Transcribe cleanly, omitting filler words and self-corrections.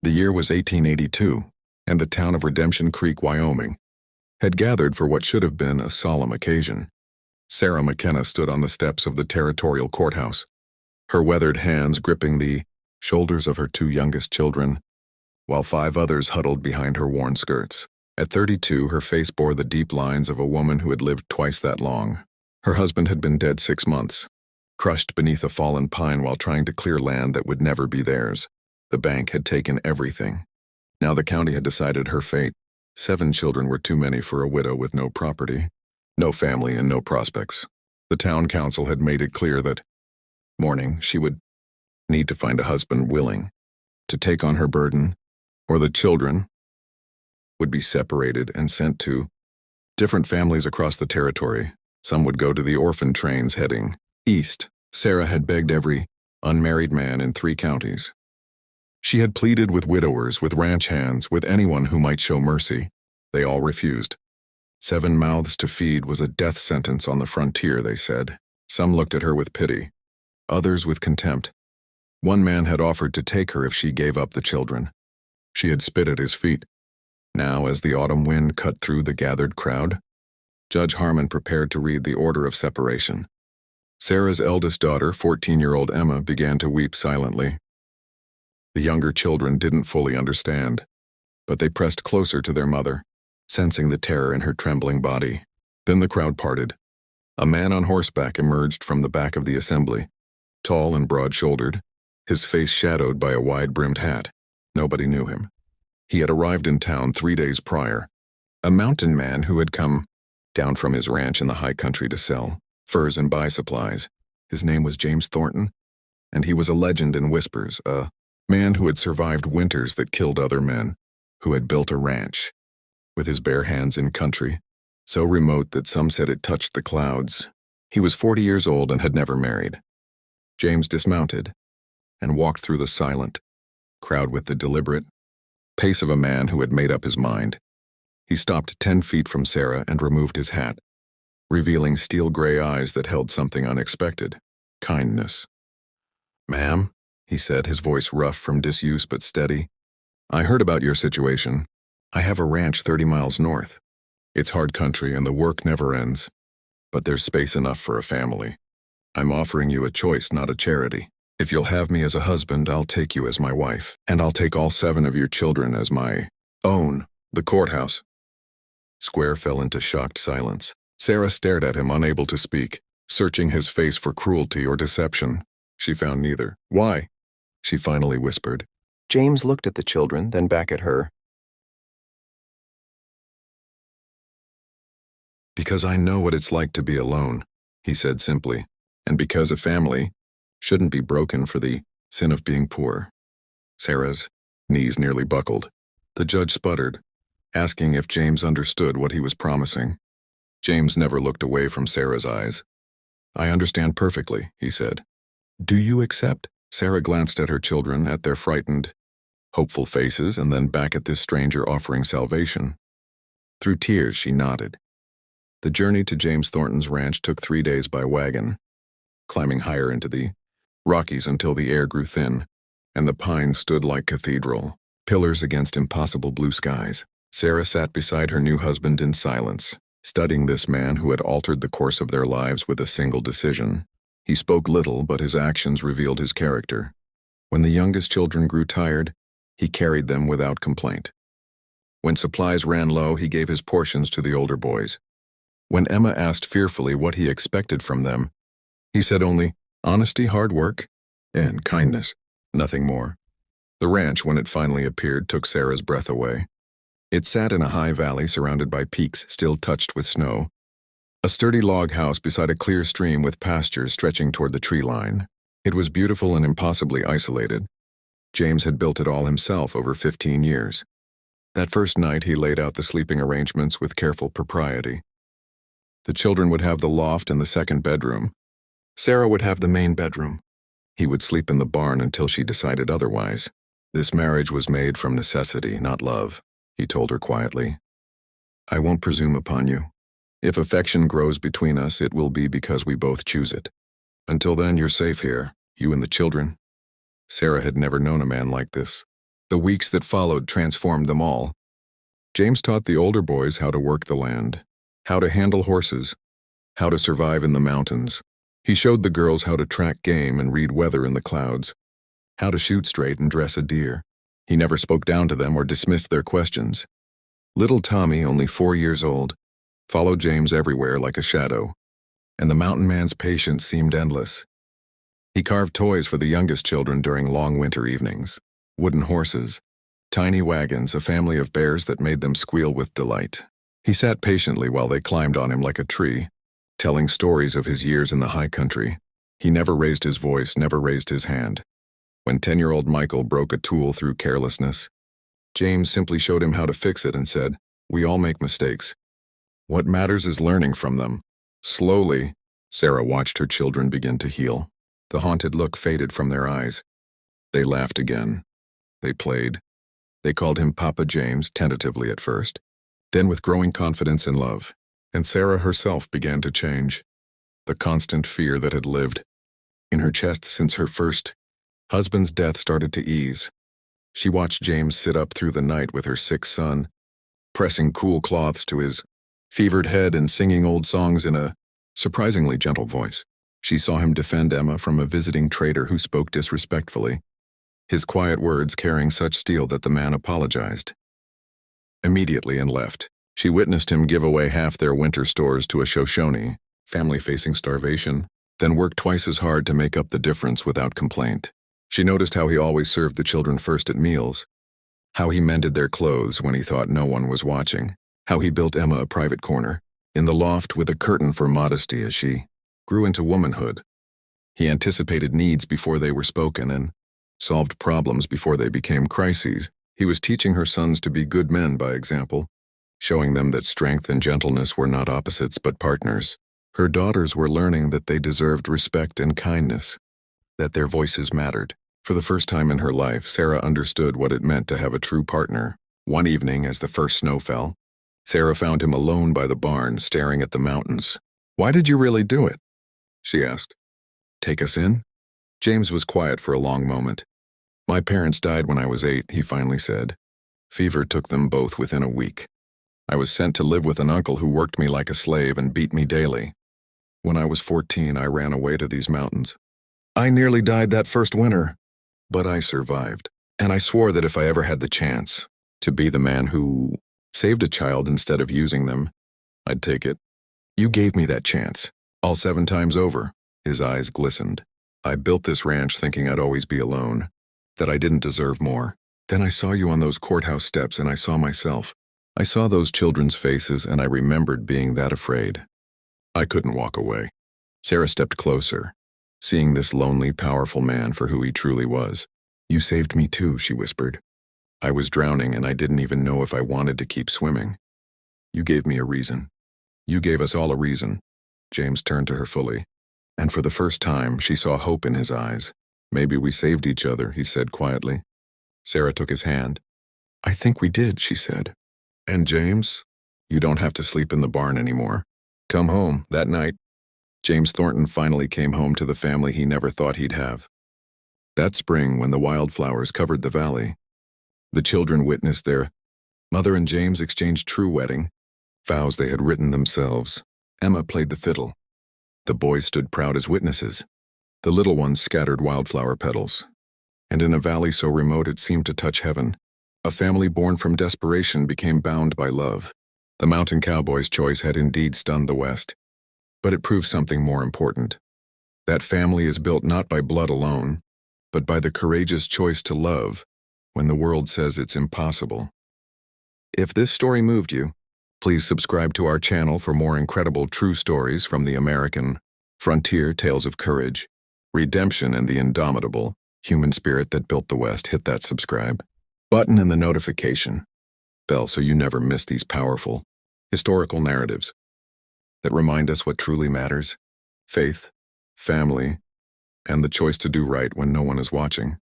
The year was 1882, and the town of Redemption Creek, Wyoming, had gathered for what should have been a solemn occasion. Sarah McKenna stood on the steps of the territorial courthouse, her weathered hands gripping the shoulders of her two youngest children, while 5 others huddled behind her worn skirts. At 32, her face bore the deep lines of a woman who had lived twice that long. Her husband had been dead 6 months, crushed beneath a fallen pine while trying to clear land that would never be theirs. The bank had taken everything. Now the county had decided her fate. 7 children were too many for a widow with no property, no family, and no prospects. The town council had made it clear that, morning, she would need to find a husband willing to take on her burden, or the children would be separated and sent to different families across the territory. Some would go to the orphan trains heading east. Sarah had begged every unmarried man in 3 counties. She had pleaded with widowers, with ranch hands, with anyone who might show mercy. They all refused. 7 mouths to feed was a death sentence on the frontier, they said. Some looked at her with pity, others with contempt. One man had offered to take her if she gave up the children. She had spit at his feet. Now, as the autumn wind cut through the gathered crowd, Judge Harmon prepared to read the order of separation. Sarah's eldest daughter, 14-year-old Emma, began to weep silently. The younger children didn't fully understand, but they pressed closer to their mother, sensing the terror in her trembling body. Then the crowd parted. A man on horseback emerged from the back of the assembly, tall and broad-shouldered, his face shadowed by a wide-brimmed hat. Nobody knew him. He had arrived in town 3 days prior, a mountain man who had come down from his ranch in the high country to sell furs and buy supplies. His name was James Thornton, and he was a legend in whispers, a man who had survived winters that killed other men, who had built a ranch, with his bare hands in country, so remote that some said it touched the clouds. He was 40 years old and had never married. James dismounted and walked through the silent crowd with the deliberate pace of a man who had made up his mind. He stopped 10 feet from Sarah and removed his hat, revealing steel-gray eyes that held something unexpected: kindness. "Ma'am," he said, his voice rough from disuse but steady, "I heard about your situation. I have a ranch 30 miles north. It's hard country and the work never ends, but there's space enough for a family. I'm offering you a choice, not a charity. If you'll have me as a husband, I'll take you as my wife, and I'll take all 7 of your children as my own." The courthouse square fell into shocked silence. Sarah stared at him, unable to speak, searching his face for cruelty or deception. She found neither. "Why?" she finally whispered. James looked at the children, then back at her. "Because I know what it's like to be alone," he said simply, "and because a family shouldn't be broken for the sin of being poor." Sarah's knees nearly buckled. The judge sputtered, asking if James understood what he was promising. James never looked away from Sarah's eyes. "I understand perfectly," he said. "Do you accept?" Sarah glanced at her children, at their frightened, hopeful faces, and then back at this stranger offering salvation. Through tears, she nodded. The journey to James Thornton's ranch took 3 days by wagon, climbing higher into the Rockies until the air grew thin, and the pines stood like cathedral pillars against impossible blue skies. Sarah sat beside her new husband in silence, studying this man who had altered the course of their lives with a single decision. He spoke little, but his actions revealed his character. When the youngest children grew tired, he carried them without complaint. When supplies ran low, he gave his portions to the older boys. When Emma asked fearfully what he expected from them, he said only, honesty, hard work, and kindness, nothing more. The ranch, when it finally appeared, took Sarah's breath away. It sat in a high valley surrounded by peaks still touched with snow, a sturdy log house beside a clear stream with pastures stretching toward the tree line. It was beautiful and impossibly isolated. James had built it all himself over 15 years. That first night he laid out the sleeping arrangements with careful propriety. The children would have the loft and the second bedroom. Sarah would have the main bedroom. He would sleep in the barn until she decided otherwise. This marriage was made from necessity, not love, he told her quietly. "I won't presume upon you. If affection grows between us, it will be because we both choose it. Until then, you're safe here, you and the children." Sarah had never known a man like this. The weeks that followed transformed them all. James taught the older boys how to work the land, how to handle horses, how to survive in the mountains. He showed the girls how to track game and read weather in the clouds, how to shoot straight and dress a deer. He never spoke down to them or dismissed their questions. Little Tommy, only 4 years old, followed James everywhere like a shadow, and the mountain man's patience seemed endless. He carved toys for the youngest children during long winter evenings. Wooden horses, tiny wagons, a family of bears that made them squeal with delight. He sat patiently while they climbed on him like a tree, telling stories of his years in the high country. He never raised his voice, never raised his hand. When 10-year-old Michael broke a tool through carelessness, James simply showed him how to fix it and said, "We all make mistakes. What matters is learning from them." Slowly, Sarah watched her children begin to heal. The haunted look faded from their eyes. They laughed again. They played. They called him Papa James, tentatively at first, then with growing confidence and love. And Sarah herself began to change. The constant fear that had lived in her chest since her first husband's death started to ease. She watched James sit up through the night with her sick son, pressing cool cloths to his fevered head and singing old songs in a surprisingly gentle voice. She saw him defend Emma from a visiting trader who spoke disrespectfully, his quiet words carrying such steel that the man apologized immediately and left. She witnessed him give away half their winter stores to a Shoshone, family facing starvation, then worked twice as hard to make up the difference without complaint. She noticed how he always served the children first at meals, how he mended their clothes when he thought no one was watching, how he built Emma a private corner in the loft with a curtain for modesty as she grew into womanhood. He anticipated needs before they were spoken and solved problems before they became crises. He was teaching her sons to be good men by example, showing them that strength and gentleness were not opposites but partners. Her daughters were learning that they deserved respect and kindness, that their voices mattered. For the first time in her life, Sarah understood what it meant to have a true partner. One evening, as the first snow fell, Sarah found him alone by the barn, staring at the mountains. "Why did you really do it?" she asked. "Take us in?" James was quiet for a long moment. "My parents died when I was 8, he finally said. Fever took them both within a week. I was sent to live with an uncle who worked me like a slave and beat me daily. When I was 14, I ran away to these mountains. I nearly died that first winter, but I survived, and I swore that if I ever had the chance to be the man who saved a child instead of using them, I'd take it. You gave me that chance, all 7 times over." His eyes glistened. "I built this ranch thinking I'd always be alone, that I didn't deserve more. Then I saw you on those courthouse steps and I saw myself. I saw those children's faces and I remembered being that afraid. I couldn't walk away." Sarah stepped closer, seeing this lonely, powerful man for who he truly was. "You saved me too," she whispered. "I was drowning and I didn't even know if I wanted to keep swimming. You gave me a reason. You gave us all a reason." James turned to her fully, and for the first time she saw hope in his eyes. "Maybe we saved each other," he said quietly. Sarah took his hand. "I think we did," she said. "And James, you don't have to sleep in the barn anymore. Come home." That night, James Thornton finally came home to the family he never thought he'd have. That spring, when the wildflowers covered the valley, the children witnessed their mother and James exchange true wedding vows they had written themselves. Emma played the fiddle. The boys stood proud as witnesses. The little ones scattered wildflower petals. And in a valley so remote it seemed to touch heaven, a family born from desperation became bound by love. The mountain cowboy's choice had indeed stunned the West, but it proved something more important. That family is built not by blood alone, but by the courageous choice to love when the world says it's impossible. If this story moved you, please subscribe to our channel for more incredible true stories from the American frontier, tales of courage, redemption, and the indomitable human spirit that built the West. Hit that subscribe button and the notification bell so you never miss these powerful historical narratives that remind us what truly matters: faith, family, and the choice to do right when no one is watching.